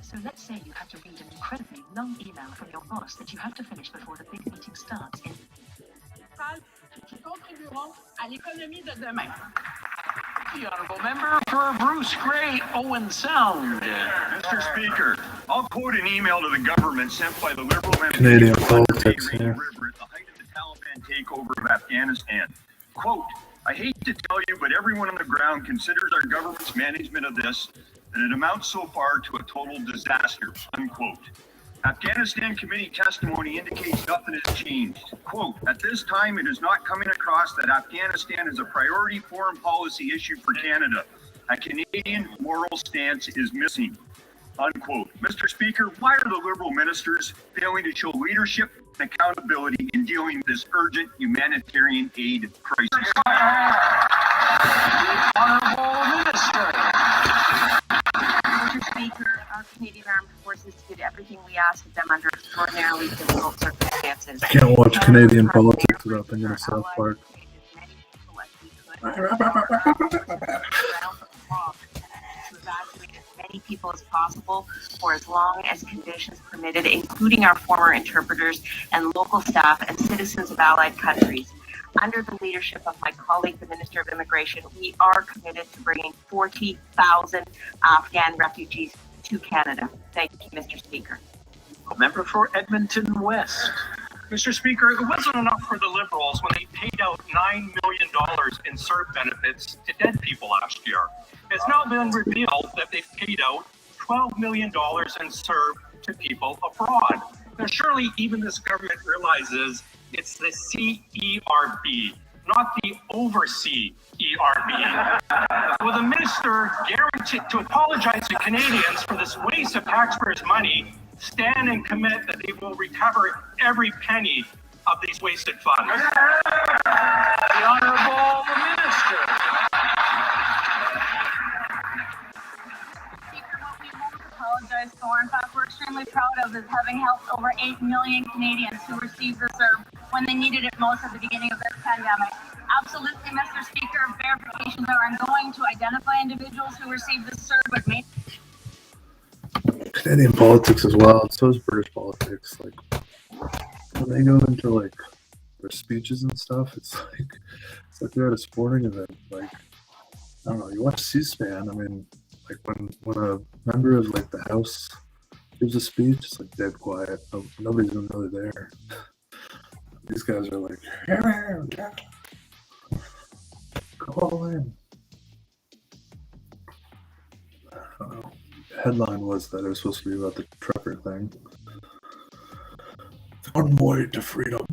So let's say you have to read an incredibly long email from your boss that you have to finish before the big meeting starts in qui contribueront à l'économie de demain. The honourable member for Bruce Gray, Owen Sound. Mr. Speaker, I'll quote an email to the government sent by the Liberal MP Canadian from politics Rainy here. River at the height of the Taliban takeover of Afghanistan. Quote, I hate to tell you, but everyone on the ground considers our government's management of this, and it amounts so far to a total disaster, unquote. Afghanistan committee testimony indicates nothing has changed. Quote, at this time, it is not coming across that Afghanistan is a priority foreign policy issue for Canada. A Canadian moral stance is missing, unquote. Mr. Speaker, why are the Liberal ministers failing to show leadership and accountability in dealing with this urgent humanitarian aid crisis? Honourable Minister. Mr. Speaker, our Canadian Armed Forces did everything we asked of them under extraordinarily difficult circumstances. I can't watch Canadian politics without thinking of South Park. Many people as possible for as long as conditions permitted, including our former interpreters and local staff and citizens of allied countries. Under the leadership of my colleague, the Minister of Immigration, we are committed to bringing 40,000 Afghan refugees to Canada. Thank you, Mr. Speaker. Member for Edmonton West. Mr. Speaker, it wasn't enough for the Liberals when they paid out $9 million in CERB benefits to dead people last year. It's now been revealed that they've paid out $12 million in CERB to people abroad. Now, surely even this government realizes it's the CERB, not the oversee ERB. Will the minister guarantee to apologize to Canadians for this waste of taxpayers' money, stand and commit that they will recover every penny of these wasted funds? The honourable minister. Speaker, what we won't apologize for, in fact, we're extremely proud of, is having helped over 8 million Canadians who received the CERB when they needed it most at the beginning of this pandemic. Absolutely, Mr. Speaker, verifications are ongoing to identify individuals who received the CERB but may. Canadian politics as well, and so is British politics. Like when they go into like their speeches and stuff, it's like they're at a sporting event. Like I don't know, you watch C-SPAN. I mean, like when a member of like the House gives a speech, it's like dead quiet. Nobody's even really there. These guys are like, go all in. I don't know. The headline was that it was supposed to be about the trucker thing. The convoy to freedom.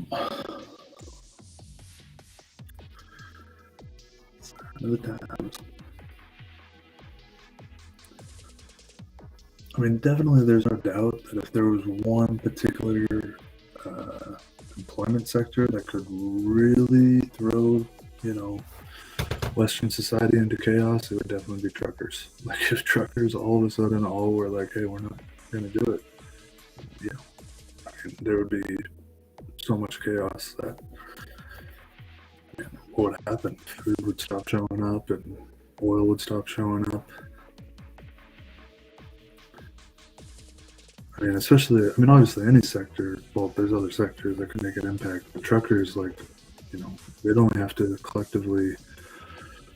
Another times. I mean, definitely there's no doubt that if there was one particular employment sector that could really throw, Western society into chaos, it would definitely be truckers. Like if truckers all of a sudden all were like, hey, we're not going to do it, there would be so much chaos that what would happen? Food would stop showing up and oil would stop showing up. I mean, obviously any sector, well, there's other sectors that can make an impact, but truckers, they'd only have to collectively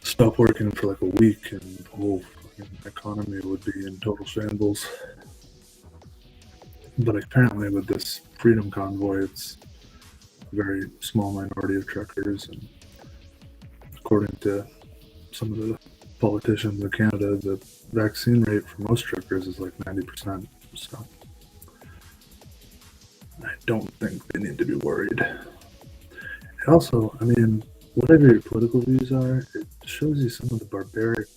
stop working for like a week and the whole fucking economy would be in total shambles. But apparently with this freedom convoy, it's a very small minority of truckers, and according to some of the politicians in Canada, the vaccine rate for most truckers is like 90%, so I don't think they need to be worried. And also, I mean, whatever your political views are, it shows you some of the barbaric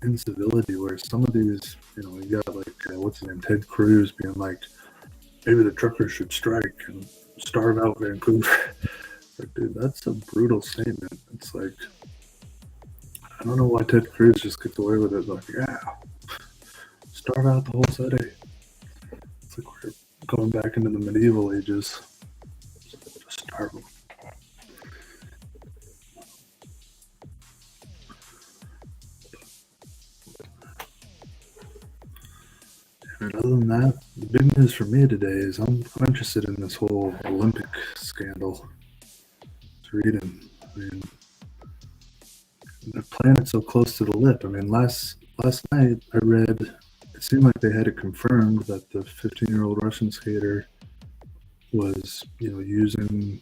incivility where some of these, you got like, what's his name, Ted Cruz being like, maybe the truckers should strike and starve out Vancouver. Like, dude, that's a brutal statement. It's like, I don't know why Ted Cruz just gets away with it. Like, yeah, starve out the whole city. It's like we're going back into the medieval ages. Just starve them. And other than that, the big news for me today is I'm interested in this whole Olympic scandal. It's reading. I mean, they're playing it so close to the lip. I mean, last night I read it seemed like they had it confirmed that the 15-year-old Russian skater was, using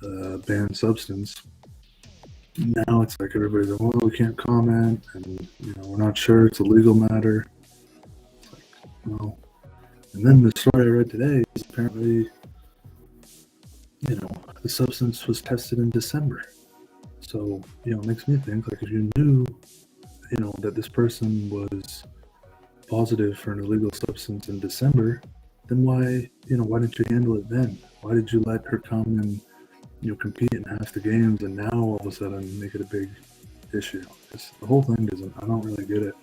a banned substance. Now it's like everybody's like, well, we can't comment, and we're not sure. It's a legal matter. It's like, well, and then the story I read today is apparently, the substance was tested in December. So, it makes me think, like, if you knew, that this person was positive for an illegal substance in December, then why didn't you handle it then? Why did you let her come and, compete in half the games and now all of a sudden make it a big issue? The whole thing I don't really get it.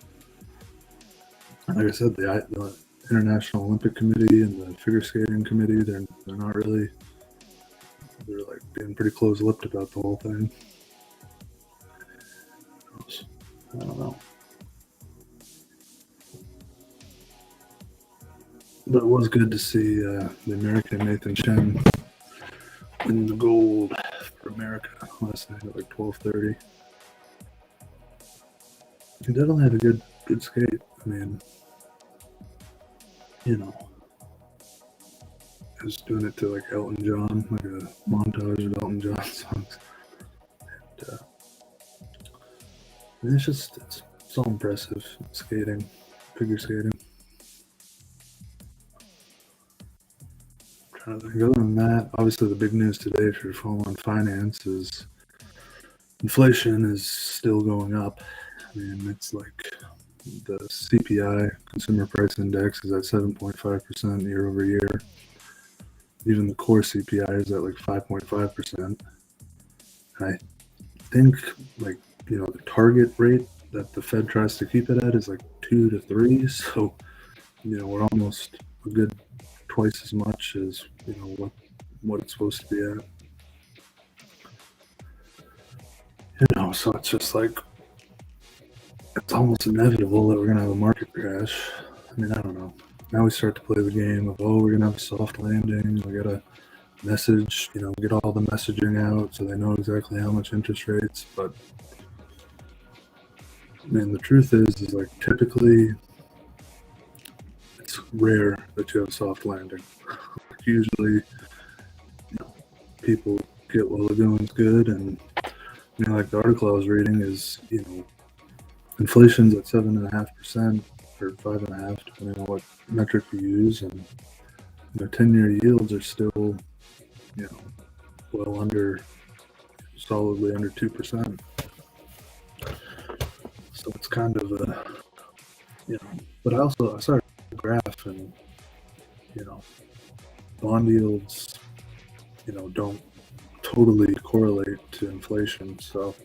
Like I said, the International Olympic Committee and the Figure Skating Committee, they're not really, they're like being pretty close-lipped about the whole thing. I don't know. But it was good to see the American Nathan Chen win the gold for America last night at like 12:30. He definitely had a good skate. I mean, he was doing it to like Elton John, like a montage of Elton John songs. And it's so impressive skating, figure skating. Other than that, obviously the big news today, if you're following finance, is inflation is still going up. I mean, it's like the CPI, Consumer Price Index, is at 7.5% year over year. Even the core CPI is at like 5.5%. I think the target rate that the Fed tries to keep it at is like 2 to 3. So, we're almost a good twice as much as what it's supposed to be at. So it's just like it's almost inevitable that we're gonna have a market crash. I mean, I don't know. Now we start to play the game of, we're gonna have a soft landing. We gotta message, get all the messaging out so they know exactly how much interest rates. But I mean, the truth is like typically it's rare that you have a soft landing. Usually, people get while the going's good, and like the article I was reading is, inflation's at 7.5% or 5.5%, depending on what metric you use, and 10-year yields are still, well under, solidly under 2%. So it's kind of a, but I saw a graph, and bond yields, don't totally correlate to inflation. So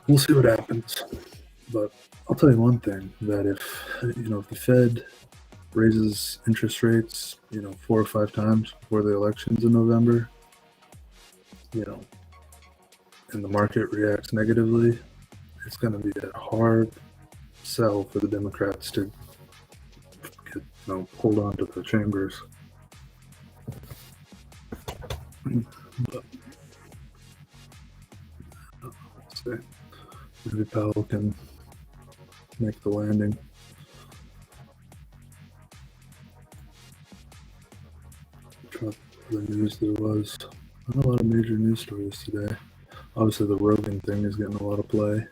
we'll see what happens. But I'll tell you one thing, that if the Fed raises interest rates, 4 or 5 times before the elections in November, and the market reacts negatively, it's going to be a hard sell for the Democrats to get, hold on to the chambers. But let's see. Maybe Powell can make the landing. What the news there was. Not a lot of major news stories today. Obviously, the Rogan thing is getting a lot of play.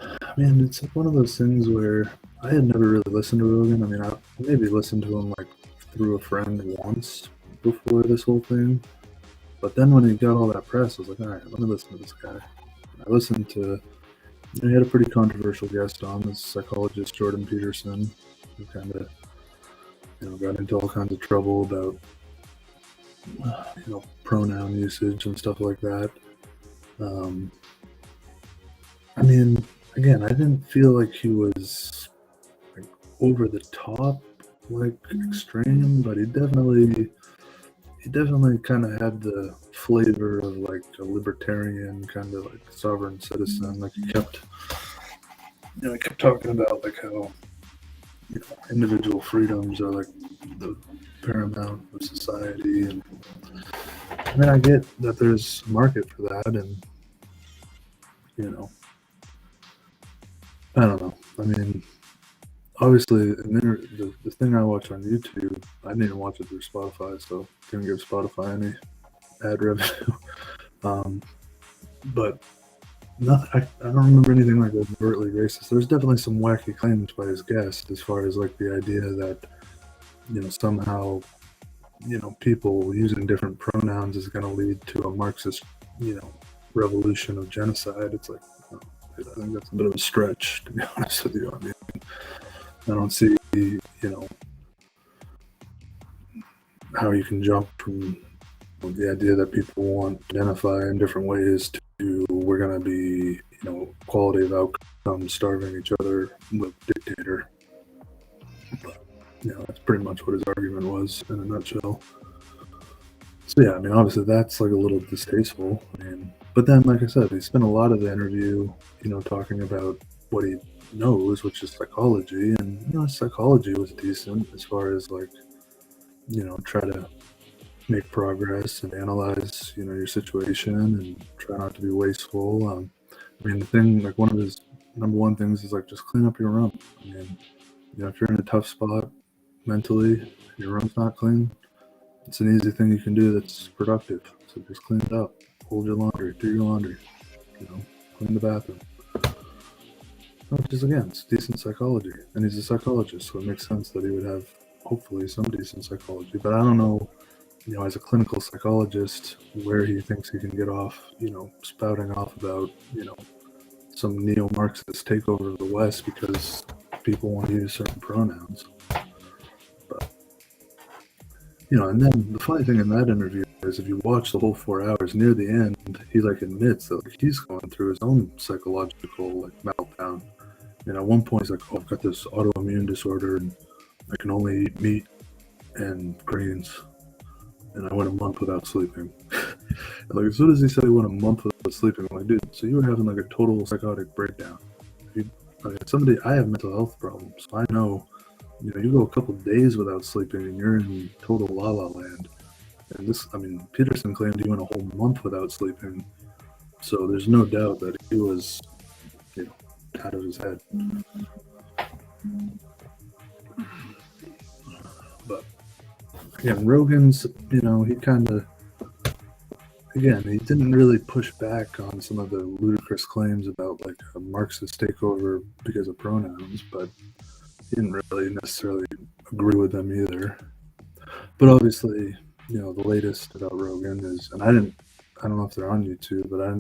I mean, it's one of those things where I had never really listened to Rogan. I mean, I maybe listened to him like through a friend once before this whole thing. But then when he got all that press, I was like, all right, let me listen to this guy. I listened to, he had a pretty controversial guest on, this psychologist Jordan Peterson, who kind of, got into all kinds of trouble about, pronoun usage and stuff like that. I mean, again, I didn't feel like he was like over the top, like extreme, but he definitely kind of had the flavor of like a libertarian, kind of like sovereign citizen. Like he kept I kept talking about like how individual freedoms are like the paramount of society, and I mean I get that there's a market for that, and I don't know. I mean, obviously, the thing I watch on YouTube, I didn't even watch it through Spotify, so didn't give Spotify any ad revenue. But I don't remember anything like overtly racist. There's definitely some wacky claims by his guest as far as like the idea that somehow people using different pronouns is going to lead to a Marxist revolution of genocide. It's like, I think that's a bit of a stretch, to be honest with you. I mean, I don't see how you can jump from the idea that people want to identify in different ways to we're going to be quality of outcomes starving each other with dictator. But that's pretty much what his argument was in a nutshell. So yeah, I mean, obviously that's like a little distasteful. I mean, but then, like I said, he spent a lot of the interview talking about what he knows, which is psychology, and psychology was decent as far as like try to make progress and analyze your situation and try not to be wasteful. I mean, the thing, like one of his number one things is like just clean up your room. I mean, if you're in a tough spot mentally, your room's not clean, it's an easy thing you can do that's productive. So just clean it up, fold your laundry, do your laundry, clean the bathroom. Which is, again, it's decent psychology, and he's a psychologist, so it makes sense that he would have hopefully some decent psychology. But I don't know, as a clinical psychologist, where he thinks he can get off, spouting off about, some neo-Marxist takeover of the West because people want to use certain pronouns. But, and then the funny thing in that interview is if you watch the whole 4 hours, near the end, he like admits that like, he's going through his own psychological like meltdown. And at one point he's like, I've got this autoimmune disorder and I can only eat meat and grains. And I went a month without sleeping. Like as soon as he said he went a month without sleeping, I'm like, dude, so you were having like a total psychotic breakdown. I have mental health problems. So I know, you go a couple of days without sleeping and you're in total la-la land. And Peterson claimed he went a whole month without sleeping. So there's no doubt that he was, out of his head. But again, Rogan's, he kind of, again, he didn't really push back on some of the ludicrous claims about like a Marxist takeover because of pronouns, but he didn't really necessarily agree with them either. But obviously, the latest about Rogan is, and I don't know if they're on YouTube, but I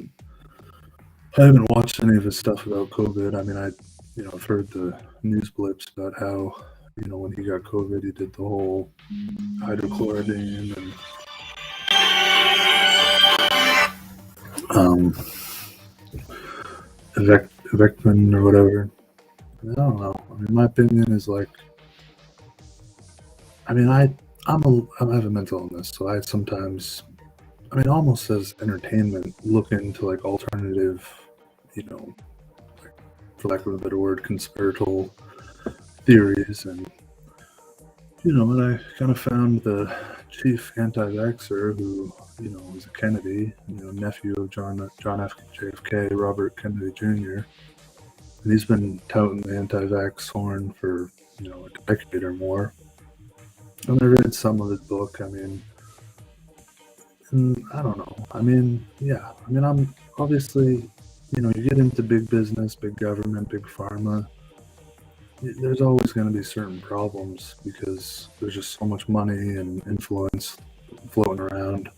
haven't watched any of his stuff about COVID. I mean, I've heard the news blips about how, when he got COVID, he did the whole hydrochloroquine and Evectman or whatever. I don't know. I mean, my opinion is like, I mean, I have a mental illness, so I sometimes, almost as entertainment, look into like alternative, like, for lack of a better word, conspiratorial theories, and and I kind of found the chief anti-vaxxer who, was a Kennedy, nephew of John F. JFK, Robert Kennedy Jr. And he's been touting the anti-vax horn for, a decade or more. And I read some of his book. I mean, and I don't know. I mean, yeah. I mean, I'm obviously, you get into big business, big government, big pharma. There's always going to be certain problems because there's just so much money and influence floating around,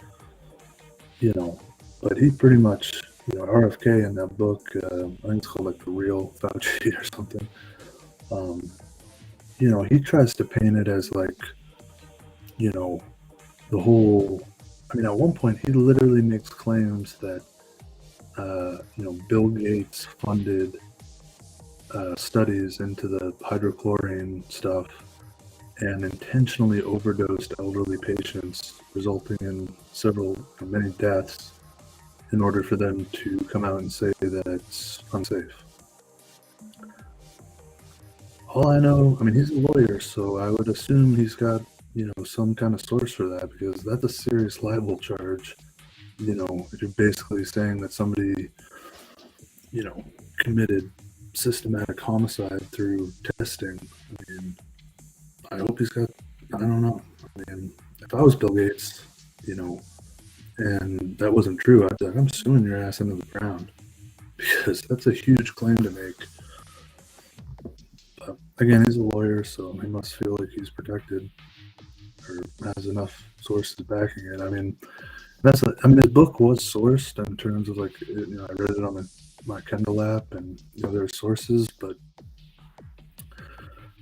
But he pretty much, RFK in that book, I think it's called like The Real Fauci or something. He tries to paint it as like, the whole. I mean, at one point he literally makes claims that, Bill Gates funded studies into the hydrochlorine stuff and intentionally overdosed elderly patients, resulting in many deaths, in order for them to come out and say that it's unsafe. All I know, I mean, he's a lawyer, so I would assume he's got, some kind of source for that, because that's a serious libel charge. If you're basically saying that somebody, committed systematic homicide through testing. I mean, I hope he's got, I don't know. I mean, if I was Bill Gates, and that wasn't true, I'd be like, I'm suing your ass into the ground, because that's a huge claim to make. But again, he's a lawyer, so he must feel like he's protected or has enough sources backing it. I mean, his book was sourced in terms of like, I read it on my Kindle app, and there are sources, but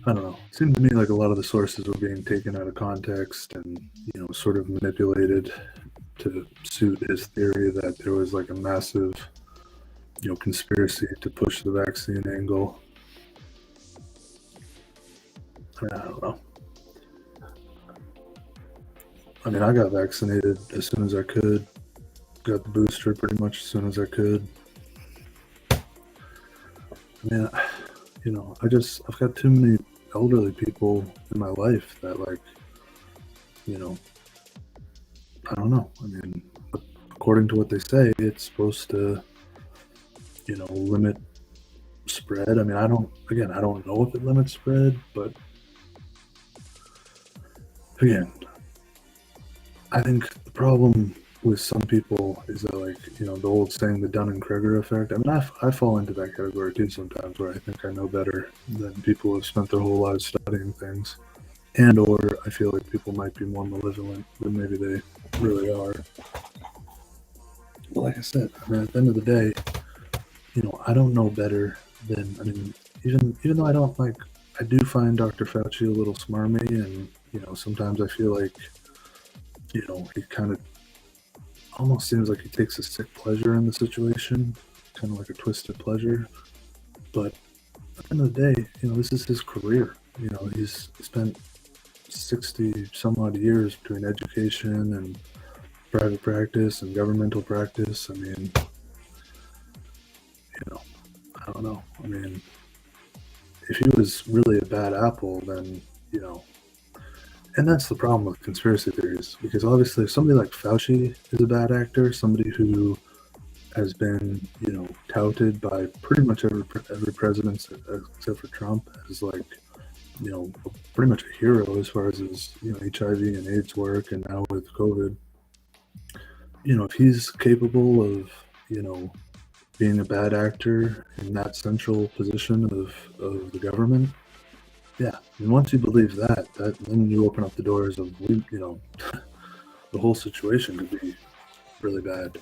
I don't know. It seemed to me like a lot of the sources were being taken out of context and, sort of manipulated to suit his theory that there was like a massive, conspiracy to push the vaccine angle. I don't know. I mean, I got vaccinated as soon as I could. Got the booster pretty much as soon as I could. I mean, I've got too many elderly people in my life that, like, I don't know. I mean, according to what they say, it's supposed to, limit spread. I mean, I don't know if it limits spread, but again, I think the problem with some people is that, like, the old saying, the Dunning-Kruger effect. I mean, I fall into that category too sometimes, where I think I know better than people who have spent their whole lives studying things, and or I feel like people might be more malevolent than maybe they really are. But like I said, I mean, at the end of the day, I don't know better than, I mean, even though I do find Dr. Fauci a little smarmy, and, sometimes I feel like, he kind of almost seems like he takes a sick pleasure in the situation, kind of like a twisted pleasure. But at the end of the day, this is his career. He's spent 60 some odd years between education and private practice and governmental practice. I mean, I don't know. I mean, if he was really a bad apple, then, and that's the problem with conspiracy theories, because obviously if somebody like Fauci is a bad actor, somebody who has been, touted by pretty much every president except for Trump as, like, pretty much a hero as far as his, HIV and AIDS work, and now with COVID, if he's capable of, being a bad actor in that central position of the government, yeah, and once you believe that then you open up the doors of, the whole situation could be really bad.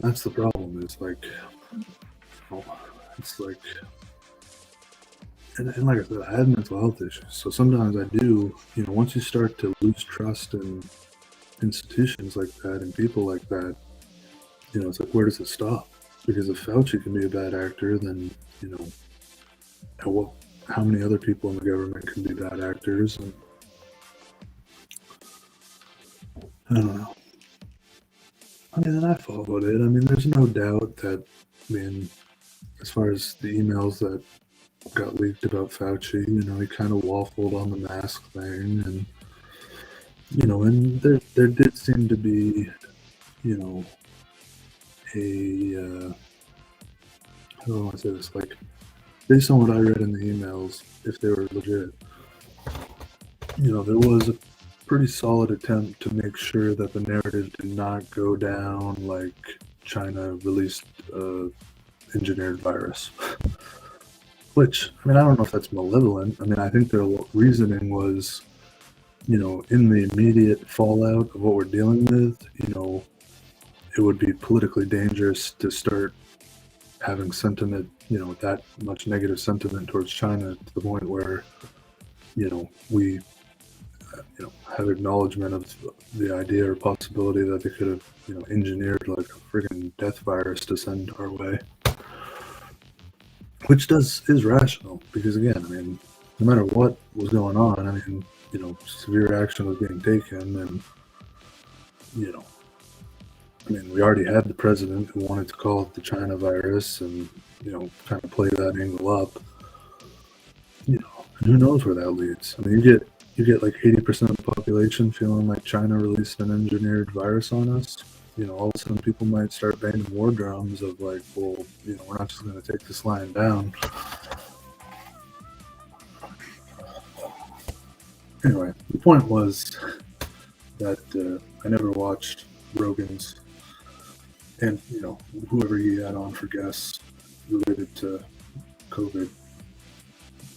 That's the problem, is like, it's like, and like I said, I had mental health issues, so sometimes I do, once you start to lose trust in institutions like that and people like that, it's like, where does it stop? Because if Fauci can be a bad actor, then, how many other people in the government can be bad actors? And I don't know. I mean, and I followed it. I mean, there's no doubt that, I mean, as far as the emails that got leaked about Fauci, he kind of waffled on the mask thing, and, and there did seem to be, how do I want to say this? Like, based on what I read in the emails, if they were legit, there was a pretty solid attempt to make sure that the narrative did not go down like China released engineered virus. Which, I mean, I don't know if that's malevolent. I mean, I think their reasoning was, in the immediate fallout of what we're dealing with, it would be politically dangerous to start having sentiment, that much negative sentiment towards China, to the point where, we, have acknowledgement of the idea or possibility that they could have, engineered like a friggin' death virus to send our way. Which is rational, because again, I mean, no matter what was going on, I mean, severe action was being taken, and, I mean, we already had the president who wanted to call it the China virus and, kind of play that angle up. And who knows where that leads? I mean, you get like 80% of the population feeling like China released an engineered virus on us. You know, all of a sudden people might start banging war drums of like, well, you know, we're not just going to take this line down. Anyway, the point was that I never watched Rogan's and, you know, whoever he had on for guests related to COVID.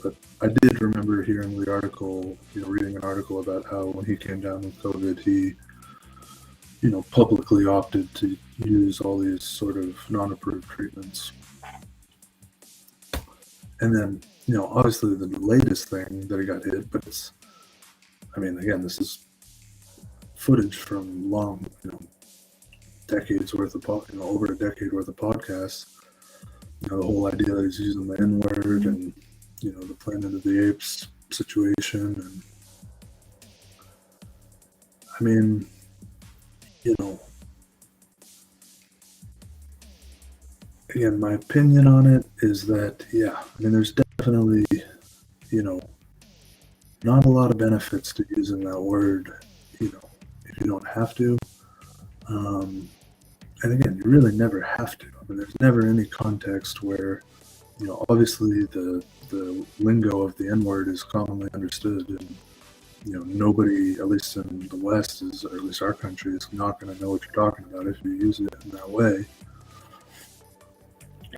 But I did remember hearing the article, you know, reading an article about how when he came down with COVID, he, you know, publicly opted to use all these sort of non-approved treatments. And then, you know, obviously the latest thing that he got hit, but it's, I mean, again, this is footage from long, you know, decades worth of, you know, over a decade worth of podcasts. You know, the whole idea that he's using the N-word and, you know, the Planet of the Apes situation. And I mean, you know, again, my opinion on it is that, yeah, I mean, there's definitely, you know, not a lot of benefits to using that word, you know, if you don't have to. And again, you really never have to. I mean, there's never any context where, you know, obviously the lingo of the N-word is commonly understood, and, you know, nobody, at least in the West, is, or at least our country, is not going to know what you're talking about if you use it in that way.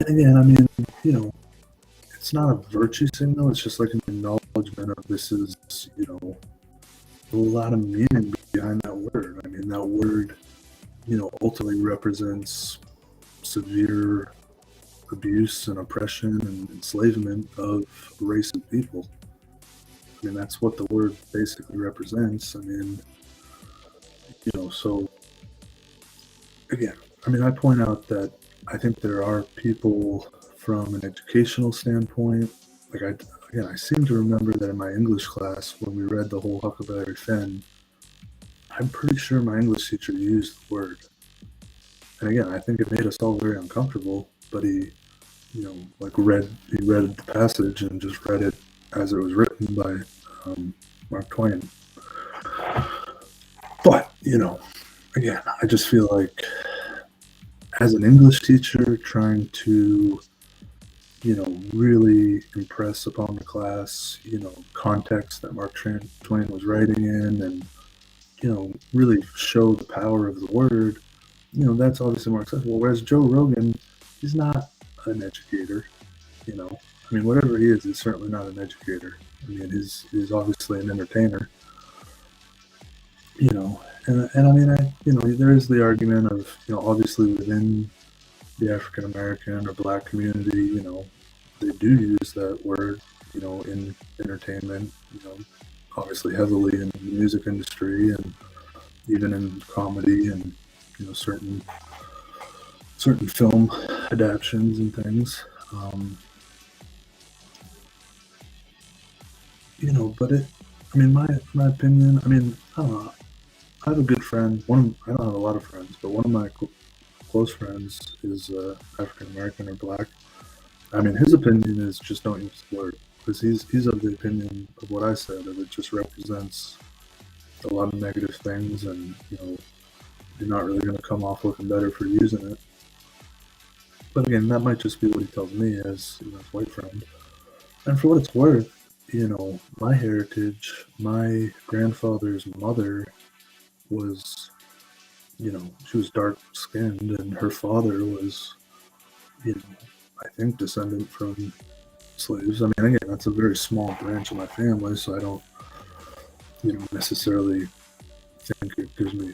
And again, I mean, you know, it's not a virtue signal. It's just like an acknowledgement of this is, you know, a lot of meaning behind that word. I mean, that word, you know, ultimately represents severe abuse and oppression and enslavement of a race of people. I mean, that's what the word basically represents. I mean, you know, so again, I mean, I point out that I think there are people from an educational standpoint, like I seem to remember that in my English class when we read the whole Huckleberry Finn, I'm pretty sure my English teacher used the word. And again, I think it made us all very uncomfortable, but he, you know, like read the passage and just read it as it was written by Mark Twain. But, you know, again, I just feel like as an English teacher trying to, you know, really impress upon the class, you know, context that Mark Twain was writing in, and, you know, really show the power of the word, you know, that's obviously more accessible. Whereas Joe Rogan, he's not an educator, you know. I mean, whatever he is, he's certainly not an educator. I mean, he's obviously an entertainer, you know. And I mean, you know, there is the argument of, you know, obviously within the African American or Black community, you know, they do use that word, you know, in entertainment, you know, obviously heavily in the music industry and even in comedy and, you know, certain film adaptions and things. You know, but I mean, my opinion, I mean, I don't know. I have a good friend. I don't have a lot of friends, but one of my close friends is African American or Black. I mean, his opinion is just don't use the word, because he's of the opinion of what I said, that it just represents a lot of negative things, and, you know, you're not really going to come off looking better for using it. But again, that might just be what he tells me as, you know, his white friend. And for what it's worth, you know, my heritage, my grandfather's mother was, you know, she was dark skinned, and her father was, you know, I think descendant from slaves. I mean, again, that's a very small branch of my family, so I don't, you know, necessarily think it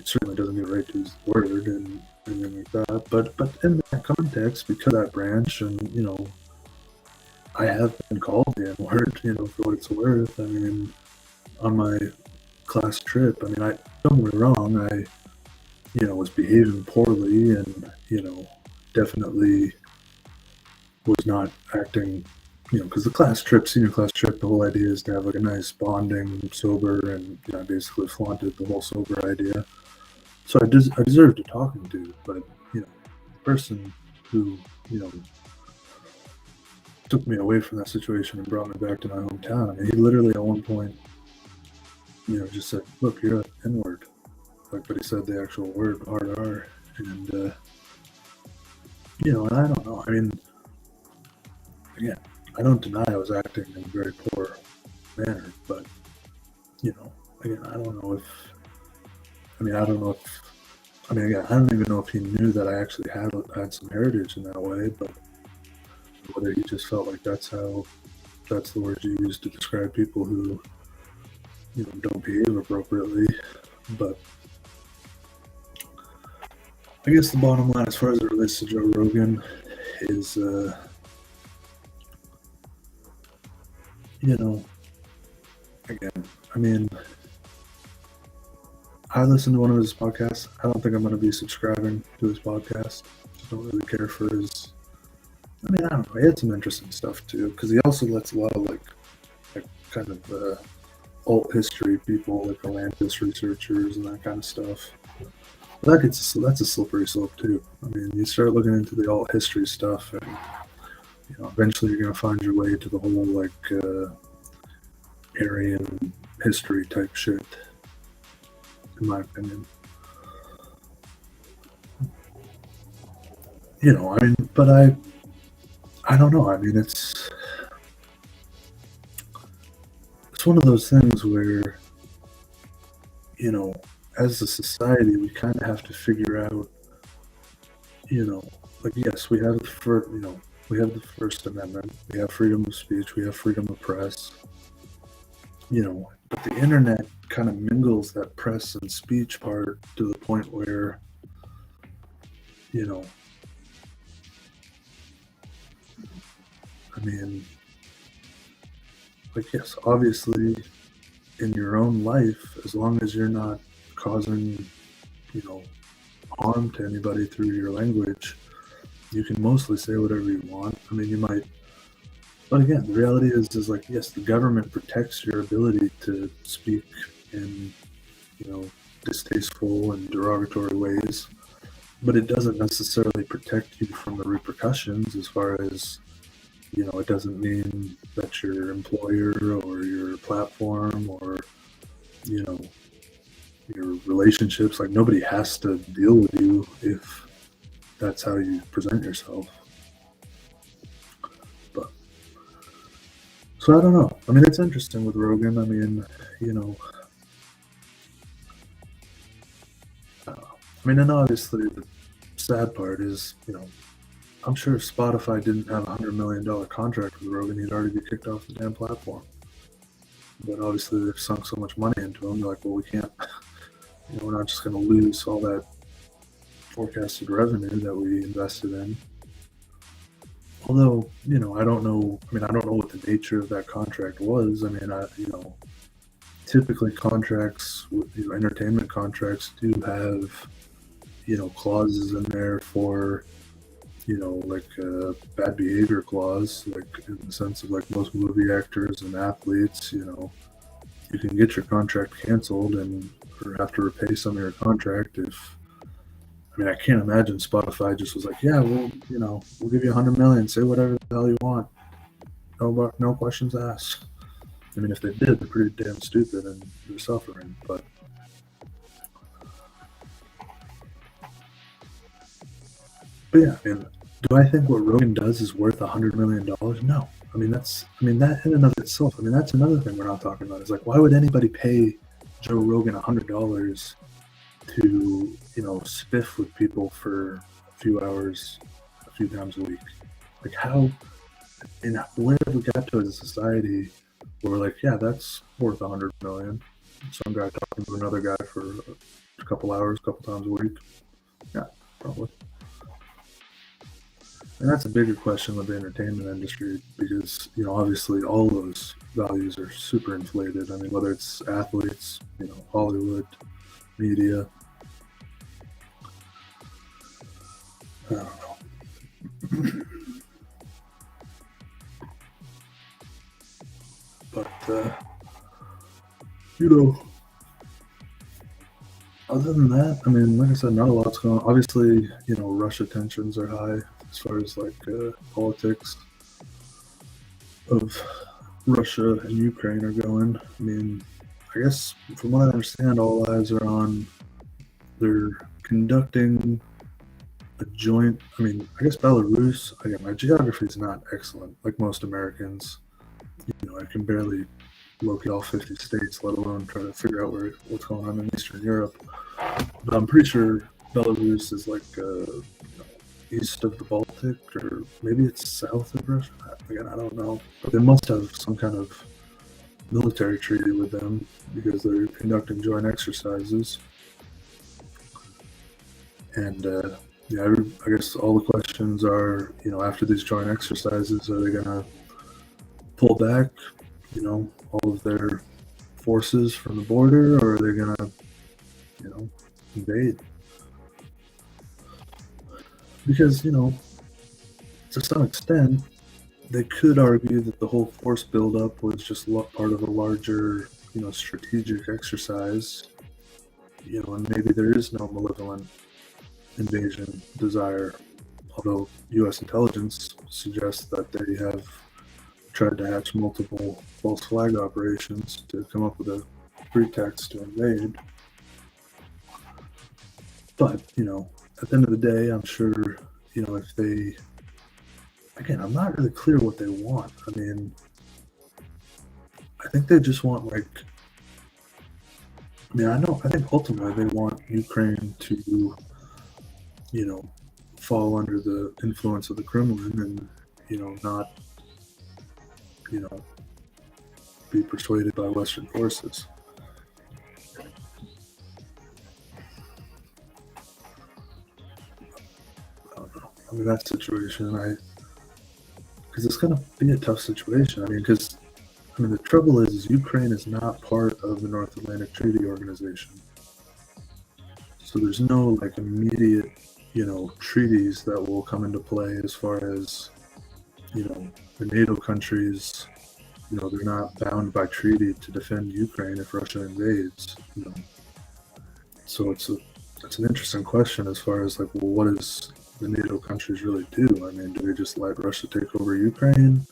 certainly doesn't give right to use the word and anything like that. But in that context, because of that branch, and, you know, I have been called the N-word, you know, for what it's worth. I mean, on my class trip, I mean, don't get me wrong, I, you know, was behaving poorly and, you know, definitely was not acting, you know, because the senior class trip, the whole idea is to have like a nice bonding, sober, and, you know, I basically flaunted the whole sober idea. So I deserved a talking to, but, you know, the person who, you know, took me away from that situation and brought me back to my hometown. And he literally at one point, just said, "Look, you're an N-word." Like, but he said the actual word, hard R. And, and I don't know. I mean, again, I don't deny I was acting in a very poor manner, but, again, I don't know if, again, I don't even know if he knew that I actually had some heritage in that way, but whether he just felt like that's the word you use to describe people who, don't behave appropriately. But I guess the bottom line, as far as it relates to Joe Rogan, is, again, I mean, I listened to one of his podcasts. I don't think I'm going to be subscribing to his podcast. I don't really care for his, I don't know. He had some interesting stuff too, because he also lets a lot of like kind of alt history people, like Atlantis researchers and that kind of stuff. But that's a slippery slope too. I mean, you start looking into the alt history stuff, and eventually you're going to find your way to the whole like Aryan history type shit, in my opinion. I mean, but I don't know. I mean, it's one of those things where, as a society, we kind of have to figure out, like, yes, we have we have the First Amendment, we have freedom of speech, we have freedom of press, but the internet kind of mingles that press and speech part to the point where, I mean, like, yes, obviously in your own life, as long as you're not causing, harm to anybody through your language, you can mostly say whatever you want. I mean, you might, but again, the reality is like, yes, the government protects your ability to speak in, distasteful and derogatory ways, but it doesn't necessarily protect you from the repercussions as far as, it doesn't mean that your employer or your platform or, your relationships, like, nobody has to deal with you if that's how you present yourself. But, so I don't know. I mean, it's interesting with Rogan. I mean, and obviously the sad part is, I'm sure if Spotify didn't have $100 million contract with Rogan, he'd already be kicked off the damn platform. But obviously they've sunk so much money into him, they're like, well, we can't, we're not just going to lose all that forecasted revenue that we invested in. Although, I don't know what the nature of that contract was. I mean, typically contracts with, entertainment contracts do have, clauses in there for, like a bad behavior clause, like in the sense of like most movie actors and athletes, you can get your contract canceled or have to repay some of your contract if, I can't imagine Spotify just was like, yeah, we'll give you $100 million, say whatever the hell you want. No questions asked. I mean, if they did, they're pretty damn stupid and they're suffering, but yeah, I mean, do I think what Rogan does is worth $100 million? No. That in and of itself, that's another thing we're not talking about. Is like, why would anybody pay Joe Rogan $100 to, spiff with people for a few hours, a few times a week? Like, how, and where have we got to as a society where we're like, yeah, that's worth $100 million. Some guy talking to another guy for a couple hours, a couple times a week. Yeah, probably. And that's a bigger question with the entertainment industry because, obviously all those values are super inflated. I mean, whether it's athletes, Hollywood, media. I don't know. But, other than that, like I said, not a lot's going on. Obviously, Russia tensions are high as far as like politics. of Russia and Ukraine are going. I mean, I guess from what I understand, all eyes are on. They're conducting a joint. I mean, I guess Belarus. Again, my geography is not excellent, like most Americans. I can barely locate all 50 states, let alone try to figure out what's going on in Eastern Europe. But I'm pretty sure Belarus is like east of the Baltic, or maybe it's south of Russia. Again, I don't know. But they must have some kind of military treaty with them because they're conducting joint exercises. And I guess all the questions are, after these joint exercises, are they going to pull back, all of their forces from the border, or are they going to, invade? Because, to some extent, they could argue that the whole force buildup was just part of a larger, strategic exercise, and maybe there is no malevolent invasion desire, although U.S. intelligence suggests that they have tried to hatch multiple false flag operations to come up with a pretext to invade. But, at the end of the day, I'm sure, if they, again, I'm not really clear what they want. I mean, I think they just want, I think ultimately they want Ukraine to, fall under the influence of the Kremlin and, not, be persuaded by Western forces. I don't know. I mean, that situation, because it's going to be a tough situation. The trouble is Ukraine is not part of the North Atlantic Treaty Organization. So there's no, immediate, treaties that will come into play as far as, the NATO countries, they're not bound by treaty to defend Ukraine if Russia invades, So it's an interesting question as far as, what does the NATO countries really do? Do they just let Russia take over Ukraine?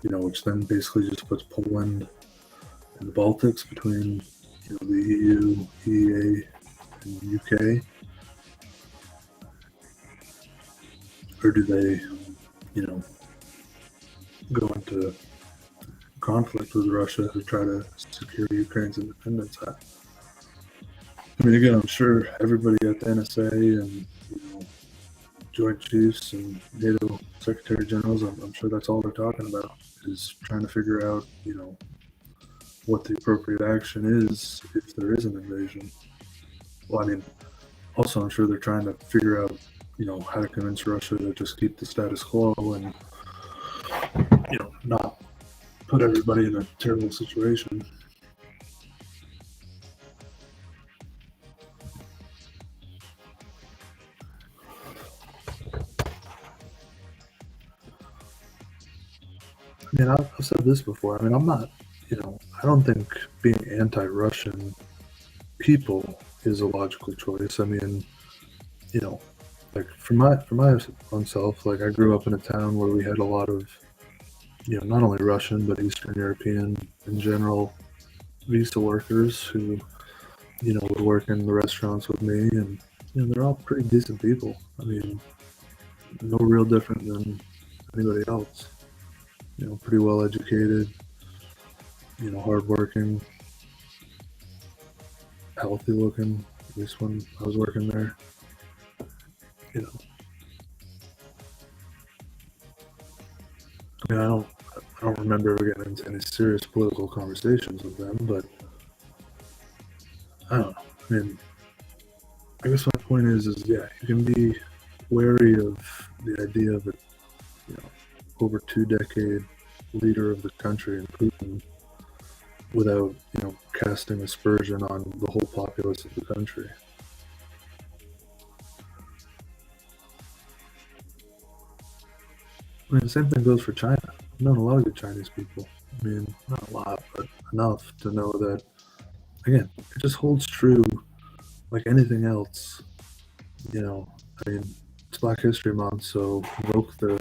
Which then basically just puts Poland and the Baltics between, the EU, EEA, and UK? Or do they, go into conflict with Russia to try to secure Ukraine's independence? Again, I'm sure everybody at the NSA and, Joint Chiefs and NATO Secretary Generals, I'm sure that's all they're talking about, is trying to figure out, what the appropriate action is if there is an invasion. Well, also I'm sure they're trying to figure out, how to convince Russia to just keep the status quo and, not put everybody in a terrible situation. I've said this before. I'm not, I don't think being anti-Russian people is a logical choice. For my own self, I grew up in a town where we had a lot of, not only Russian, but Eastern European in general, visa workers who, would work in the restaurants with me, and, they're all pretty decent people. No real different than anybody else. Pretty well educated, hardworking, healthy looking, at least when I was working there. I don't remember ever getting into any serious political conversations with them, but I don't know. I guess my point is yeah, you can be wary of the idea of a, over 2-decade leader of the country in Putin without, casting aspersion on the whole populace of the country. The same thing goes for China. I've known a lot of good Chinese people. Not a lot, but enough to know that, again, it just holds true like anything else. It's Black History Month, so invoke the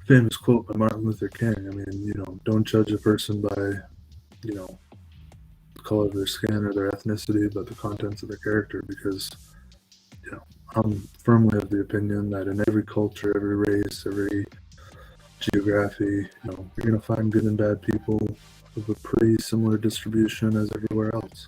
famous quote by Martin Luther King. I mean, don't judge a person by, the color of their skin or their ethnicity, but the contents of their character, because, I'm firmly of the opinion that in every culture, every race, every geography, you're going to find good and bad people with a pretty similar distribution as everywhere else.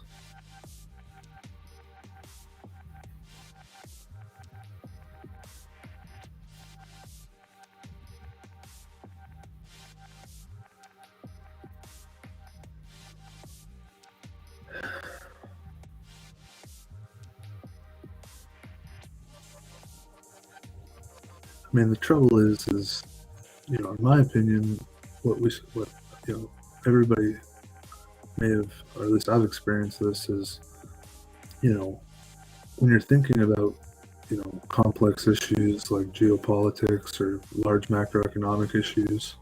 I mean, the trouble is, in my opinion, what everybody may have, or at least I've experienced this, is, when you're thinking about, complex issues like geopolitics or large macroeconomic issues,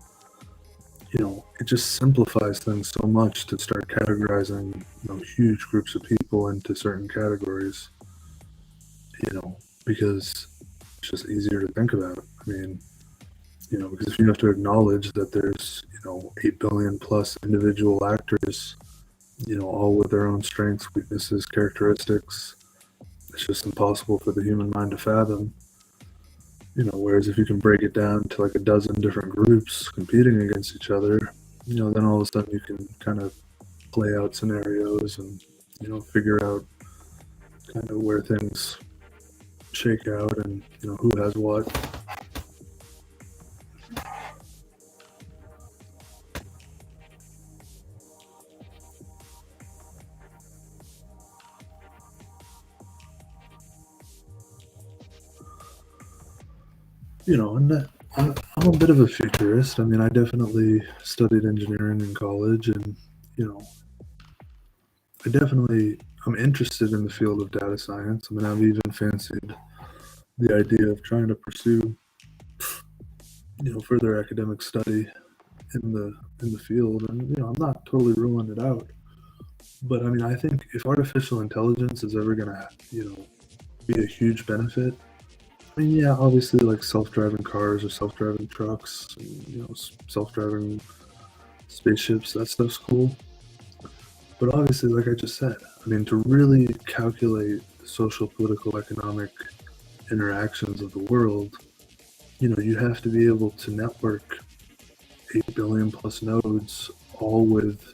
it just simplifies things so much to start categorizing, huge groups of people into certain categories, because it's just easier to think about. I mean, because if you have to acknowledge that there's, 8 billion plus individual actors, all with their own strengths, weaknesses, characteristics, it's just impossible for the human mind to fathom. Whereas if you can break it down to like a dozen different groups competing against each other, then all of a sudden you can kind of play out scenarios and, figure out kind of where things shake out and, who has what. And I'm a bit of a futurist. I mean, I definitely studied engineering in college, and I'm interested in the field of data science. I mean, I've even fancied the idea of trying to pursue, further academic study in the field, and I'm not totally ruling it out. But I mean, I think if artificial intelligence is ever going to, be a huge benefit, I mean, yeah, obviously, like self-driving cars or self-driving trucks, self-driving spaceships, that stuff's cool. But obviously, like I just said, I mean, to really calculate the social, political, economic interactions of the world, you have to be able to network 8 billion plus nodes, all with,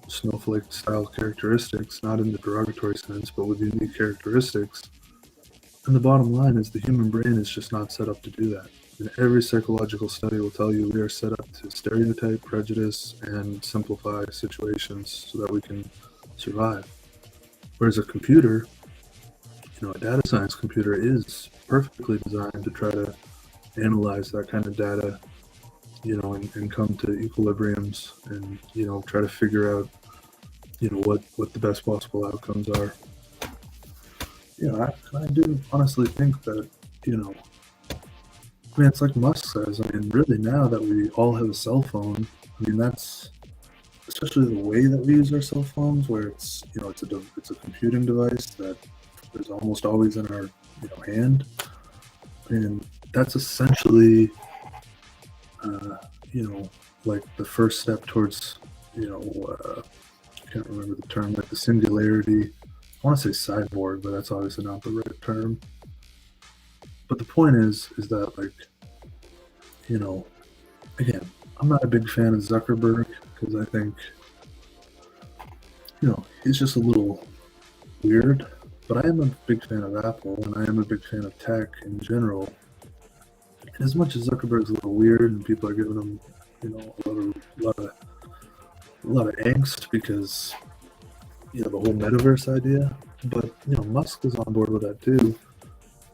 snowflake-style characteristics, not in the derogatory sense, but with unique characteristics. And the bottom line is the human brain is just not set up to do that. And every psychological study will tell you we are set up to stereotype, prejudice, and simplify situations so that we can survive. Whereas a computer, a data science computer is perfectly designed to try to analyze that kind of data, and come to equilibriums and, try to figure out, what the best possible outcomes are. I do honestly think that, I mean, it's like Musk says, I mean, really now that we all have a cell phone, I mean, that's, especially the way that we use our cell phones, where it's, it's a computing device that is almost always in our, hand. I mean, that's essentially, like the first step towards, I can't remember the term, like the singularity. I want to say cyborg, but that's obviously not the right term. But the point is that, like, again, I'm not a big fan of Zuckerberg because I think, he's just a little weird. But I am a big fan of Apple, and I am a big fan of tech in general. And as much as Zuckerberg's a little weird, and people are giving him, a lot of angst because, the whole metaverse idea. But Musk is on board with that too.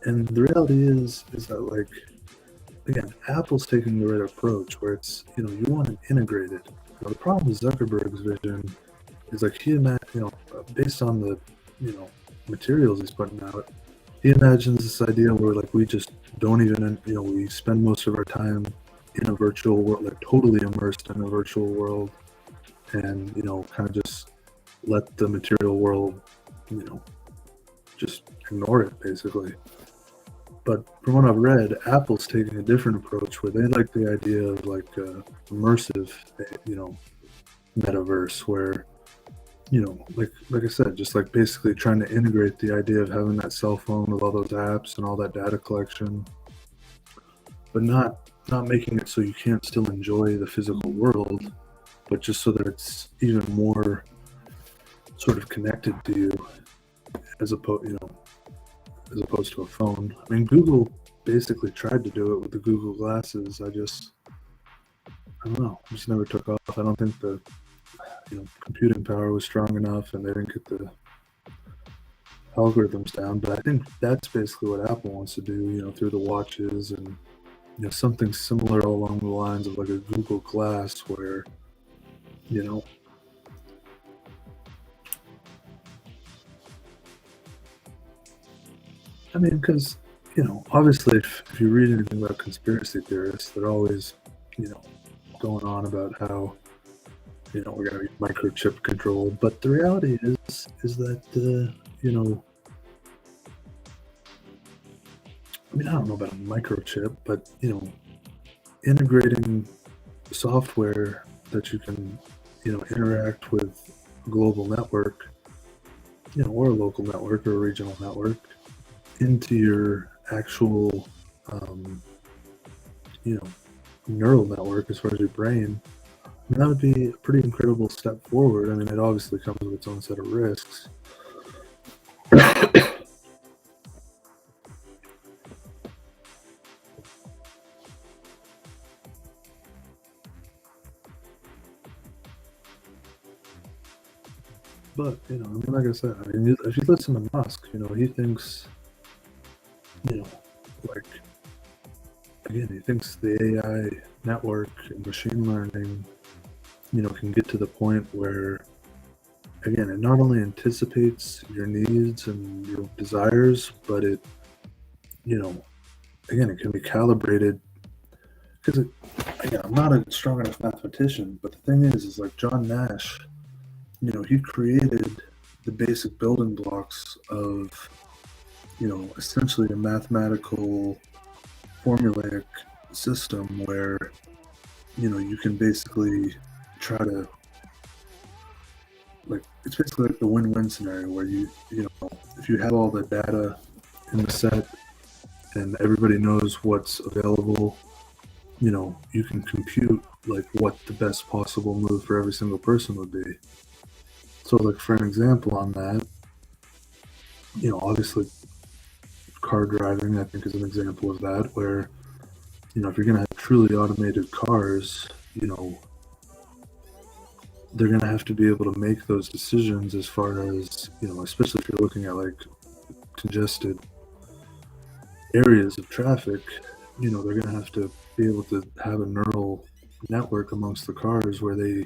And the reality is that, like, again, Apple's taking the right approach where it's, you want it integrated. Now, the problem with Zuckerberg's vision is, like, based on the, materials he's putting out, he imagines this idea where, like, we just don't even, we spend most of our time in a virtual world, like totally immersed in a virtual world, and, kind of just let the material world, just ignore it, basically. but from what I've read, Apple's taking a different approach where they like the idea of like immersive, metaverse where, like I said, just like basically trying to integrate the idea of having that cell phone with all those apps and all that data collection, but not making it so you can't still enjoy the physical world, but just so that it's even more sort of connected to you as opposed to a phone. I mean, Google basically tried to do it with the Google glasses. I don't know. It just never took off. I don't think the computing power was strong enough, and they didn't get the algorithms down. But I think that's basically what Apple wants to do, through the watches and something similar along the lines of like a Google Glass, where I mean, because obviously, if you read anything about conspiracy theorists, they're always going on about how we're going to be microchip controlled. But the reality is that I mean, I don't know about a microchip, but integrating software that you can interact with a global network, or a local network or a regional network into your actual neural network as far as your brain. I mean, that would be a pretty incredible step forward. I mean, it obviously comes with its own set of risks. But, I mean, like I said, if you listen to Musk, he thinks, he thinks the AI network and machine learning, can get to the point where, again, it not only anticipates your needs and your desires, but it, again, it can be calibrated. Because, again, I'm not a strong enough mathematician, but the thing is like John Nash, he created the basic building blocks of, essentially a mathematical formulaic system where, you can basically try to, it's basically like the win-win scenario where if you have all the data in the set and everybody knows what's available, you can compute what the best possible move for every single person would be. So, for an example on that, obviously car driving, I think, is an example of that, where, if you're going to have truly automated cars, they're going to have to be able to make those decisions as far as, especially if you're looking at, congested areas of traffic, they're going to have to be able to have a neural network amongst the cars where they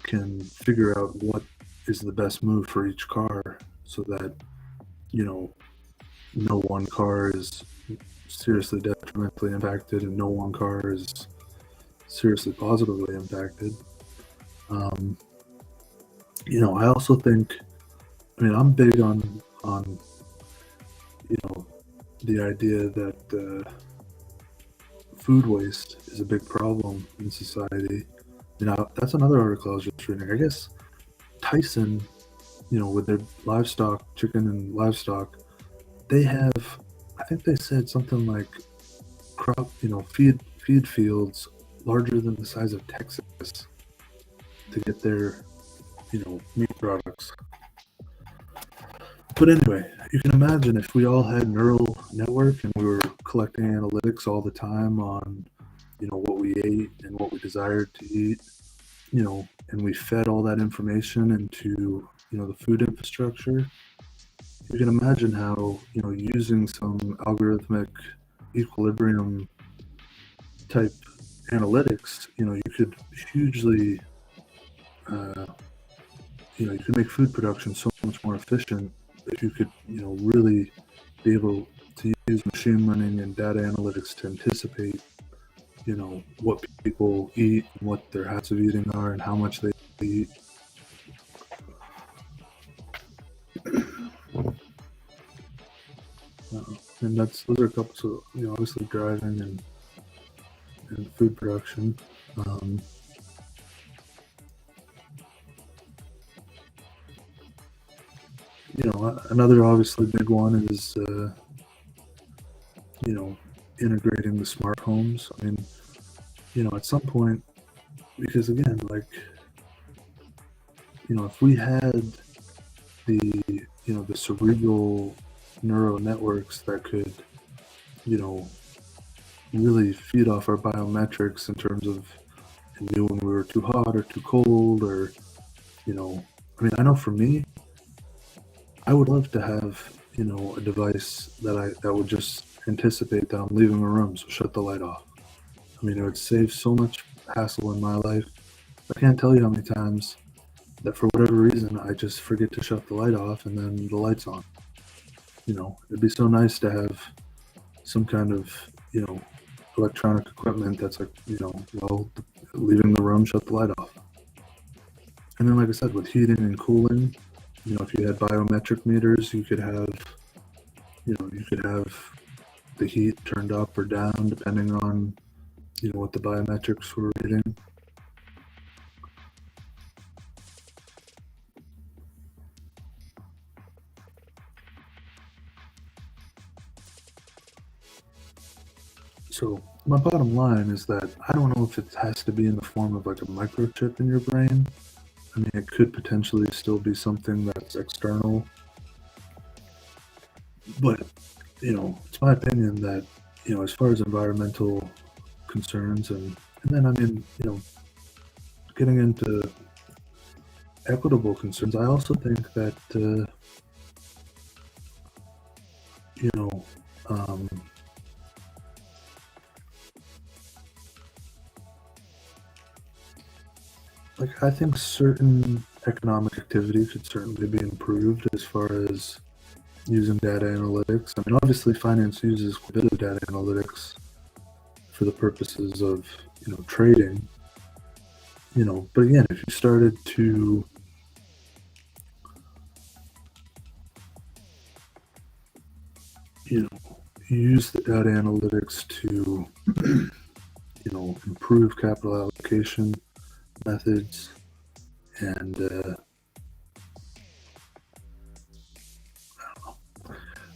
can figure out what is the best move for each car so that, no one car is seriously detrimentally impacted and no one car is seriously positively impacted. I also think, I'm big on the idea that food waste is a big problem in society. That's another article I was just reading. I guess Tyson, with their livestock, chicken and livestock, they have, I think they said something like feed fields larger than the size of Texas to get their, meat products. But anyway, you can imagine if we all had neural network and we were collecting analytics all the time on, what we ate and what we desired to eat, and we fed all that information into, the food infrastructure. You can imagine how, using some algorithmic equilibrium type analytics, you could hugely, you could make food production so much more efficient if you could, really be able to use machine learning and data analytics to anticipate, what people eat, and what their habits of eating are, and how much they eat. and those are a couple. So obviously driving and food production. Another obviously big one is integrating the smart homes. I mean, at some point, because again, like, if we had the cerebral neural networks that could, really feed off our biometrics in terms of it knew when we were too hot or too cold, or, I mean, I know for me, I would love to have, a device that would just anticipate that I'm leaving a room, so shut the light off. I mean, it would save so much hassle in my life. I can't tell you how many times that for whatever reason I just forget to shut the light off and then the light's on. It'd be so nice to have some kind of, electronic equipment that's like, leaving the room, shut the light off. And then, like I said, with heating and cooling, if you had biometric meters, you could have the heat turned up or down depending on, what the biometrics were reading. So my bottom line is that I don't know if it has to be in the form of like a microchip in your brain. I mean, it could potentially still be something that's external. But, it's my opinion that, as far as environmental concerns and then, I mean, getting into equitable concerns, I also think that, like, I think certain economic activity could certainly be improved as far as using data analytics. I mean, obviously, finance uses a bit of data analytics for the purposes of, trading. But again, if you started to, use the data analytics to, improve capital allocation methods and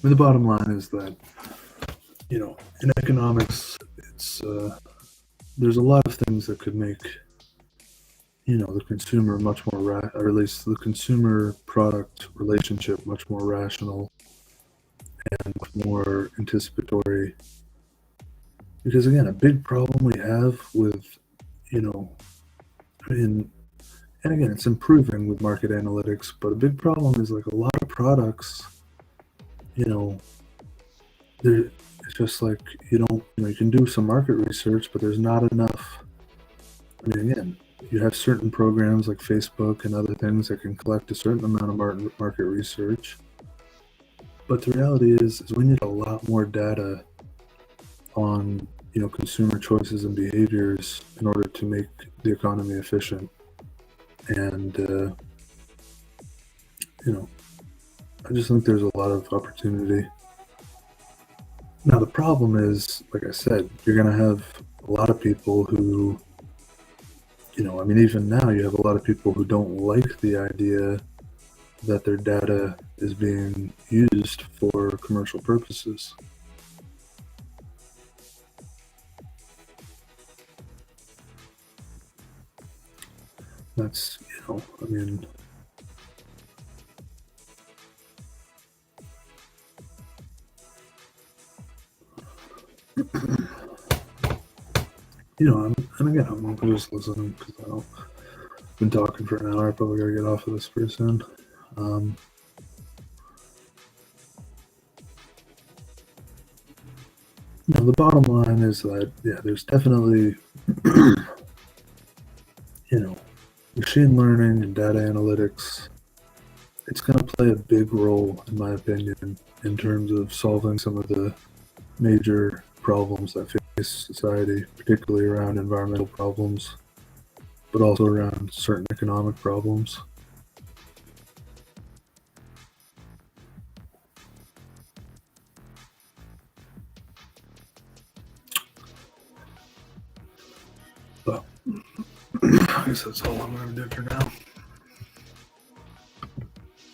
I mean, the bottom line is that in economics, it's there's a lot of things that could make the consumer much more or at least the consumer product relationship much more rational and more anticipatory. Because again, a big problem we have with I mean, and again, it's improving with market analytics, but a big problem is like a lot of products, it's just like you can do some market research, but there's not enough. I mean, again, you have certain programs like Facebook and other things that can collect a certain amount of market research, but the reality is we need a lot more data on consumer choices and behaviors in order to make the economy efficient. And I just think there's a lot of opportunity. Now the problem is, like I said, you're going to have a lot of people who, I mean, even now you have a lot of people who don't like the idea that their data is being used for commercial purposes. That's, I mean, and again, I'm just listening because I've been talking for an hour. I probably gotta get off of this pretty soon. The bottom line is that, there's definitely, machine learning and data analytics, it's going to play a big role, in my opinion, in terms of solving some of the major problems that face society, particularly around environmental problems, but also around certain economic problems. But I guess that's all I'm going to do for now.